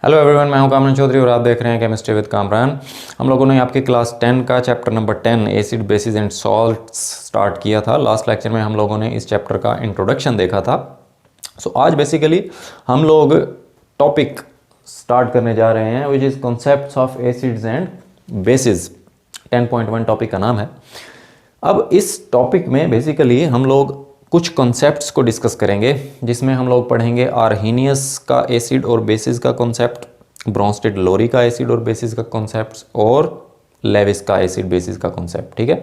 Hello everyone, मैं हूं कामरान चौधरी और आप देख रहे हैं केमिस्ट्री विद कामरान। हम लोगों ने आपकी क्लास 10 का chapter number 10 acid basis and salts start किया था। लास्ट लेक्चर में हम लोगों ने इस चैप्टर का इंट्रोडक्शन देखा था। आज बेसिकली हम लोग टॉपिक स्टार्ट करने जा रहे हैं which is concepts of acids and basis. 10.1 topic का नाम है। अब इस टॉपिक में बेसिकली हम लोग कुछ कॉन्सेप्ट्स को डिस्कस करेंगे, जिसमें हम लोग पढ़ेंगे आर्हीनियस का एसिड और बेसिस का कॉन्सेप्ट, ब्रोंस्टेड लोरी का एसिड और बेसिस का कॉन्सेप्ट और लेविस का एसिड बेसिस का कॉन्सेप्ट। ठीक है,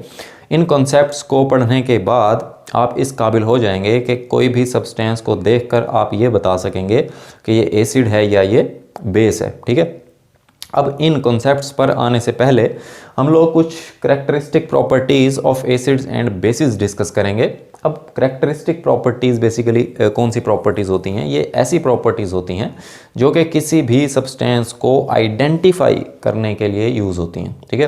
इन कॉन्सेप्ट्स को पढ़ने के बाद आप इस काबिल हो जाएंगे कि कोई भी सब्सटेंस को देखकर आप ये बता सकेंगे कि ये एसिड है या ये बेस है। ठीक है, अब इन कॉन्सेप्ट्स पर आने से पहले हम लोग कुछ characteristic properties of acids and basis discuss करेंगे। अब करेक्टरिस्टिक प्रॉपर्टीज़ बेसिकली कौन सी प्रॉपर्टीज़ होती हैं? ये ऐसी प्रॉपर्टीज़ होती हैं जो कि किसी भी सब्सटेंस को आइडेंटिफाई करने के लिए यूज़ होती हैं। ठीक है,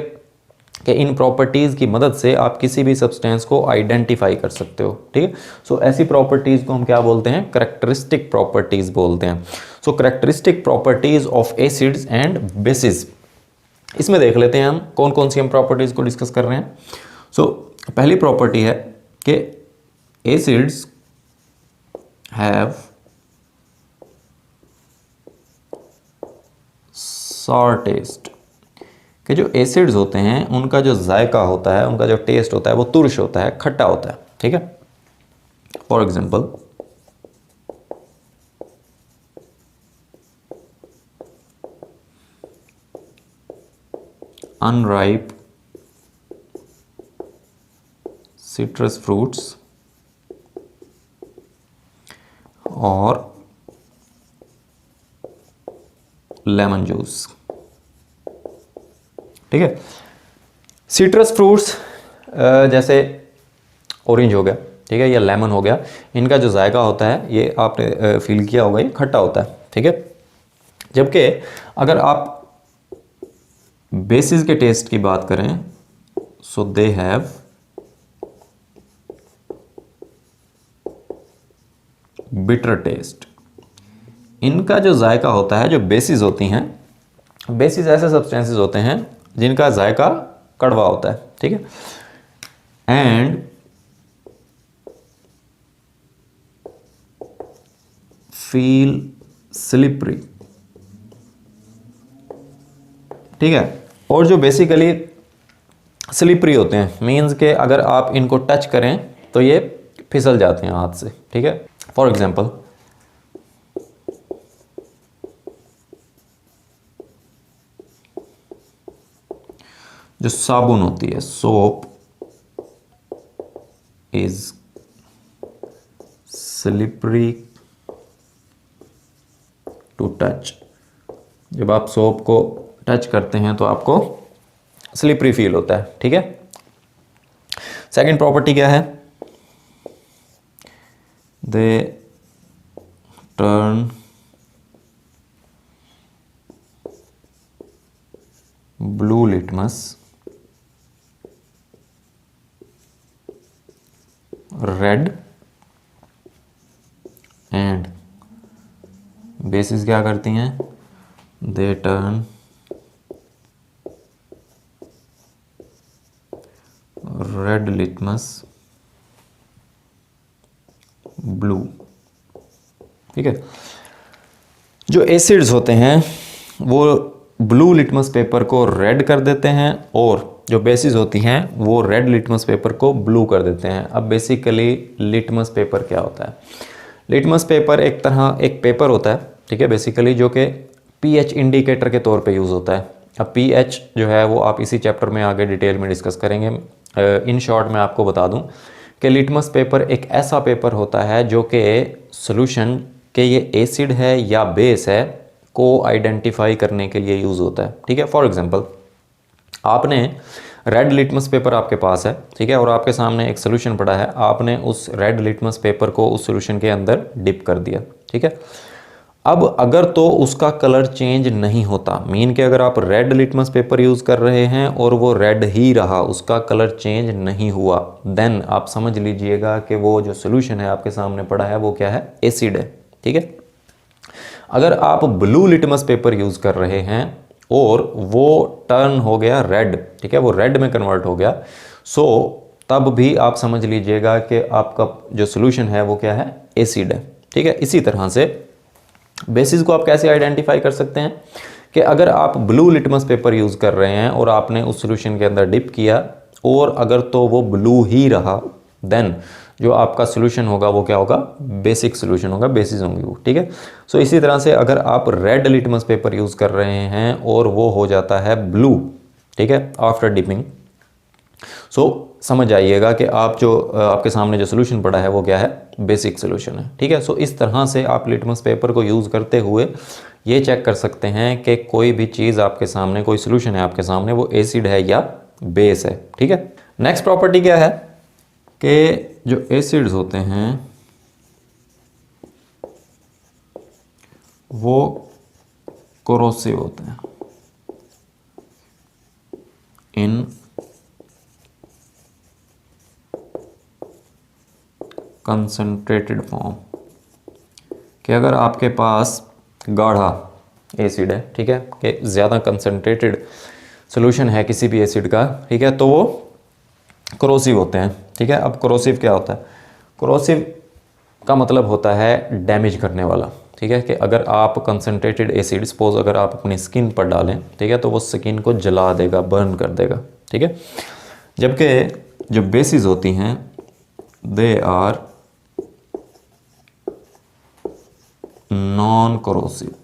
कि इन प्रॉपर्टीज़ की मदद से आप किसी भी सब्सटेंस को आइडेंटिफाई कर सकते हो। ठीक है, सो ऐसी प्रॉपर्टीज़ को हम क्या बोलते हैं? करेक्टरिस्टिक प्रॉपर्टीज़ बोलते हैं। So characteristic properties of acids and bases, इसमें देख लेते हैं हम कौन कौन सी हम प्रॉपर्टीज़ को डिस्कस कर रहे हैं। सो पहली प्रॉपर्टी है कि एसिड्स हैव सॉर टेस्ट, कि जो एसिड्स होते हैं उनका जो जायका होता है, उनका जो टेस्ट होता है वो तुरश होता है, खट्टा होता है। ठीक है, for example unripe citrus fruits और लेमन जूस। ठीक है, सिट्रस फ्रूट्स जैसे ऑरेंज हो गया, ठीक है, या लेमन हो गया, इनका जो जायका होता है ये आपने फील किया होगा, ये खट्टा होता है। ठीक है, जबकि अगर आप बेसिस के टेस्ट की बात करें, सो दे हैव बिटर टेस्ट। इनका जो जायका होता है, जो बेसिस होती हैं, बेसिस ऐसे सब्सटेंसेस होते हैं जिनका जायका कड़वा होता है। ठीक है, एंड फील स्लिपरी। ठीक है, और जो बेसिकली स्लिपरी होते हैं मीन्स के अगर आप इनको टच करें तो ये फिसल जाते हैं हाथ से। ठीक है, फॉर एग्जांपल जो साबुन होती है, soap is slippery to touch. जब आप सोप को टच करते हैं तो आपको स्लिपरी फील होता है। ठीक है, सेकंड प्रॉपर्टी क्या है? They turn blue litmus red, and bases क्या करती हैं? They turn red litmus blue. ठीक है, जो एसिड्स होते हैं वो ब्लू लिटमस पेपर को रेड कर देते हैं और जो बेसिस होती हैं वो रेड लिटमस पेपर को ब्लू कर देते हैं। अब बेसिकली लिटमस पेपर क्या होता है? लिटमस पेपर एक तरह एक पेपर होता है, ठीक है, बेसिकली जो कि पीएच इंडिकेटर के तौर पे यूज़ होता है। अब पीएच जो है वो आप इसी चैप्टर में आगे डिटेल में डिस्कस करेंगे। इन शॉर्ट मैं आपको बता दूं कि लिटमस पेपर एक ऐसा पेपर होता है जो कि सॉल्यूशन के ये एसिड है या बेस है को आइडेंटिफाई करने के लिए यूज़ होता है। ठीक है, फॉर एग्जांपल आपने रेड लिटमस पेपर आपके पास है, ठीक है, और आपके सामने एक सोल्यूशन पड़ा है, आपने उस रेड लिटमस पेपर को उस सोल्यूशन के अंदर डिप कर दिया। ठीक है, अब अगर तो उसका कलर चेंज नहीं होता, मीन कि अगर आप रेड लिटमस पेपर यूज़ कर रहे हैं और वो रेड ही रहा, उसका कलर चेंज नहीं हुआ, देन आप समझ लीजिएगा कि वो जो सोल्यूशन है आपके सामने पड़ा है वो क्या है? एसिड है। ठीक है, अगर आप ब्लू लिटमस पेपर यूज़ कर रहे हैं और वो टर्न हो गया रेड, ठीक है, वो रेड में कन्वर्ट हो गया, सो तब भी आप समझ लीजिएगा कि आपका जो सोल्यूशन है वो क्या है, एसिड है। ठीक है, इसी तरह से बेसिस को आप कैसे आइडेंटिफाई कर सकते हैं कि अगर आप ब्लू लिटमस पेपर यूज़ कर रहे हैं और आपने उस सोल्यूशन के अंदर डिप किया और अगर तो वो ब्लू ही रहा, देन जो आपका सोल्यूशन होगा वो क्या होगा, बेसिक सोल्यूशन होगा, बेसिस होंगी वो। ठीक है, सो इसी तरह से अगर आप रेड लिटमस पेपर यूज़ कर रहे हैं और वो हो जाता है ब्लू, ठीक है, आफ्टर डिपिंग, सो समझ आइएगा कि आप जो आपके सामने जो सोल्यूशन पड़ा है वो क्या है, बेसिक सोल्यूशन है। ठीक है, सो इस तरह से आप लिटमस पेपर को यूज़ करते हुए ये चेक कर सकते हैं कि कोई भी चीज़ आपके सामने, कोई सोल्यूशन है आपके सामने, वो एसिड है या बेस है। ठीक है, नेक्स्ट प्रॉपर्टी क्या है कि जो एसिड्स होते हैं वो कोरोसिव होते हैं इन कंसंट्रेटेड फॉर्म। कि अगर आपके पास गाढ़ा एसिड है, ठीक है, कि ज़्यादा कंसंट्रेटेड सोल्यूशन है किसी भी एसिड का, ठीक है, तो वो कोरोसिव होते हैं। ठीक है, अब कोरोसिव क्या होता है, कोरोसिव का मतलब होता है डैमेज करने वाला। ठीक है, कि अगर आप कंसंट्रेटेड एसिड सपोज अगर आप अपनी स्किन पर डालें, ठीक है, तो वो स्किन को जला देगा, बर्न कर देगा। ठीक है, जबकि जो बेसिस होती हैं they are non corrosive.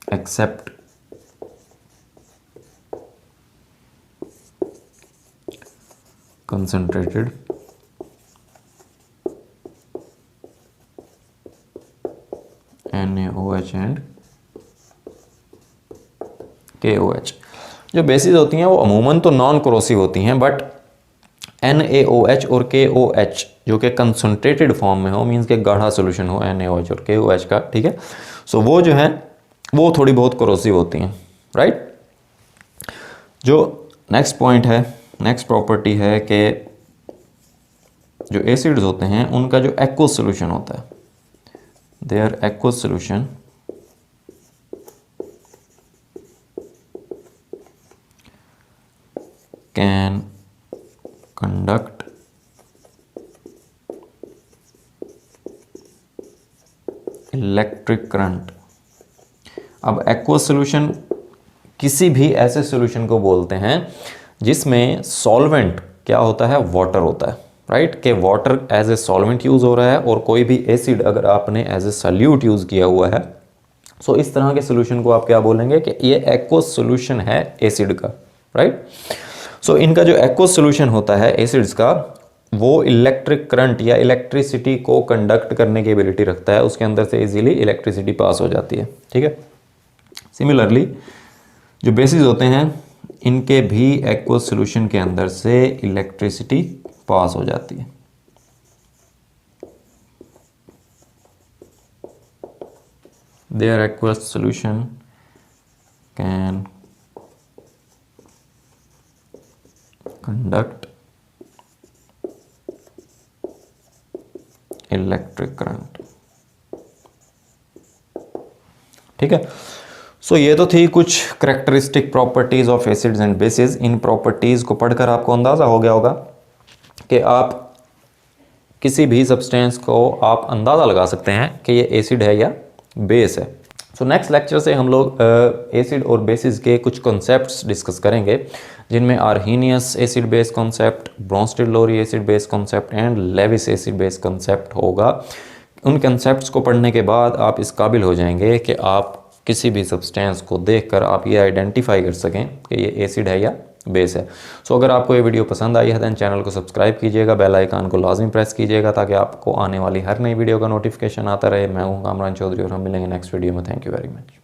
Except concentrated NaOH and KOH। जो बेसिस होती हैं वो अमूमन तो नॉन कोरोसिव होती हैं, बट NaOH और KOH जो कि कंसंट्रेटेड फॉर्म में हो, मींस के गाढ़ा सोल्यूशन हो NaOH और KOH का, ठीक है, सो वो जो है वो थोड़ी बहुत कोरोसिव होती हैं, राइट। जो नेक्स्ट पॉइंट है, नेक्स्ट प्रॉपर्टी है कि जो एसिड्स होते हैं उनका जो एक्वस सोल्यूशन होता है, their aqueous solution can conduct electric current. अब एक्वस सोल्यूशन किसी भी ऐसे सोल्यूशन को बोलते हैं जिसमें सॉल्वेंट क्या होता है, वाटर होता है, राइट, कि water as a solvent use हो रहा है और कोई भी एसिड अगर आपने एज ए सॉल्यूट यूज़ किया हुआ है, सो इस तरह के सोल्यूशन को आप क्या बोलेंगे कि ये एक्वस सोल्यूशन है एसिड का, राइट। सो इनका जो एक्वस सोल्यूशन होता है एसिड्स का, वो इलेक्ट्रिक करंट या इलेक्ट्रिसिटी को कंडक्ट करने की एबिलिटी रखता है, उसके अंदर से इजीली इलेक्ट्रिसिटी पास हो जाती है। ठीक है, सिमिलरली जो बेसिस होते हैं इनके भी एक्वस सोल्यूशन के अंदर से इलेक्ट्रिसिटी पास हो जाती है। Their aqueous solution can conduct electric current. ठीक है, सो ये तो थी कुछ characteristic properties of acids and bases. इन प्रॉपर्टीज को पढ़कर आपको अंदाजा हो गया होगा कि आप किसी भी सब्सटेंस को आप अंदाजा लगा सकते हैं कि ये एसिड है या बेस है। सो नेक्स्ट लेक्चर से हम लोग एसिड और बेसिस के कुछ कॉन्सेप्ट्स डिस्कस करेंगे, जिनमें Arrhenius acid base concept, Bronsted Lowry acid base concept and Lewis acid base concept होगा। उन कॉन्सेप्ट्स को पढ़ने के बाद आप इस काबिल हो जाएंगे कि आप किसी भी सब्सटेंस को देखकर आप ये आइडेंटिफाई कर सकें कि ये एसिड है या बेस है। सो अगर आपको ये वीडियो पसंद आई है देन चैनल को सब्सक्राइब कीजिएगा, बेल आइकन को लाजमी प्रेस कीजिएगा ताकि आपको आने वाली हर नई वीडियो का नोटिफिकेशन आता रहे। मैं हूँ कामरान चौधरी और हम मिलेंगे नेक्स्ट वीडियो में। Thank you very much.